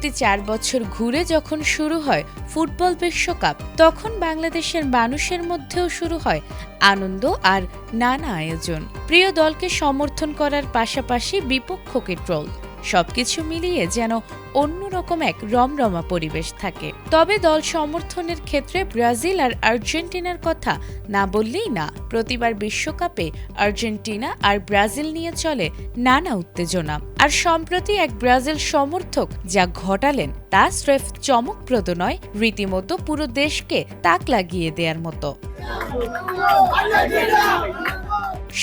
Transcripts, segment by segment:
প্রতি 4 বছর ঘুরে যখন শুরু হয় ফুটবল বিশ্বকাপ, তখন বাংলাদেশের মানুষের মধ্যেও শুরু হয় আনন্দ আর নানা আয়োজন। প্রিয় দলকে সমর্থন করার পাশাপাশি বিপক্ষকে ট্রোল, সবকিছু মিলিয়ে যেন অন্যরকম এক রমরমা পরিবেশ থাকে। তবে দল সমর্থনের ক্ষেত্রে ব্রাজিল আর আর্জেন্টিনার কথা না বললেই না। প্রতিবার বিশ্বকাপে আর্জেন্টিনা আর ব্রাজিল নিয়ে চলে নানা উত্তেজনা। আর সম্প্রতি এক ব্রাজিল সমর্থক যা ঘটালেন তা স্রেফ চমকপ্রদ নয়, রীতিমতো পুরো দেশকে তাক লাগিয়ে দেওয়ার মতো।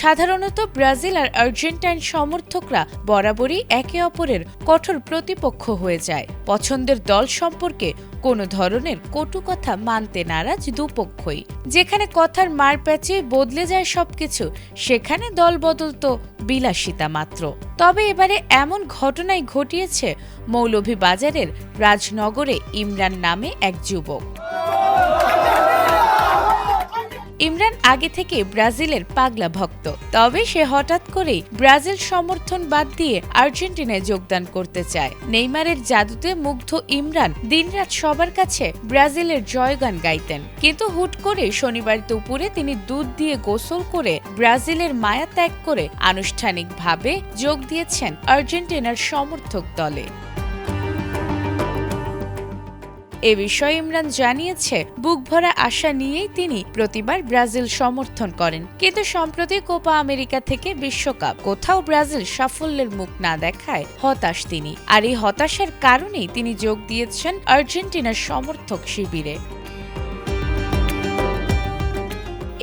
সাধারণত ব্রাজিল আর আর্জেন্টাইন সমর্থকরা বরাবরই একে অপরের কঠোর প্রতিপক্ষ হয়ে যায়। পছন্দের দল সম্পর্কে কোনো ধরনের কটু কথা মানতে নারাজ দুপক্ষই। যেখানে কথার মারপ্যাচে বদলে যায় সবকিছু, সেখানে দল বদল তো বিলাসিতা মাত্র। তবে এবারে এমন ঘটনাই ঘটিয়েছে মৌলভীবাজারের রাজনগরে ইমরান নামে এক যুবক। ইমরান আগে থেকে ব্রাজিলের পাগলা ভক্ত, তবে সে হঠাৎ করেই ব্রাজিল সমর্থন বাদ দিয়ে আর্জেন্টিনায় যোগদান করতে চায়। নেইমারের জাদুতে মুগ্ধ ইমরান দিনরাত সবার কাছে ব্রাজিলের জয়গান গাইতেন, কিন্তু হুট করে শনিবার দুপুরে তিনি দুধ দিয়ে গোসল করে ব্রাজিলের মায়া ত্যাগ করে আনুষ্ঠানিকভাবে যোগ দিয়েছেন আর্জেন্টিনার সমর্থক দলে। এ বিষয়ে ইমরান জানিয়েছে, বুক ভরা আশা নিয়েই তিনি প্রতিবার ব্রাজিল সমর্থন করেন, কিন্তু সম্প্রতি কোপা আমেরিকা থেকে বিশ্বকাপ কোথাও ব্রাজিল সাফল্যের মুখ না দেখায় হতাশ তিনি। আর এই হতাশার কারণেই তিনি যোগ দিয়েছেন আর্জেন্টিনার সমর্থক শিবিরে।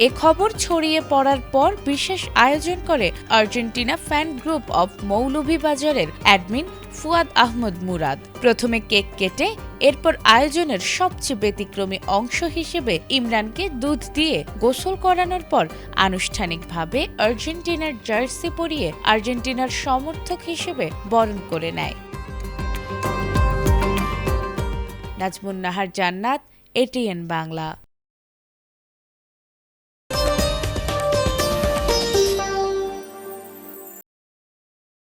এ খবর ছড়িয়ে পড়ার পর বিশেষ আয়োজন করে আর্জেন্টিনা ফ্যান গ্রুপ অব মৌলভীবাজারের অ্যাডমিন ফুয়াদ আহমদ মুরাদ। প্রথমে কেক কেটে এরপর আয়োজনের সবচেয়ে ব্যতিক্রমী অংশ হিসেবে ইমরানকে দুধ দিয়ে গোসল করানোর পর আনুষ্ঠানিকভাবে আর্জেন্টিনার জার্সি পরিয়ে আর্জেন্টিনার সমর্থক হিসেবে বরণ করে নেয়। নাজমুন নাহার জান্নাত, এটিএন বাংলা।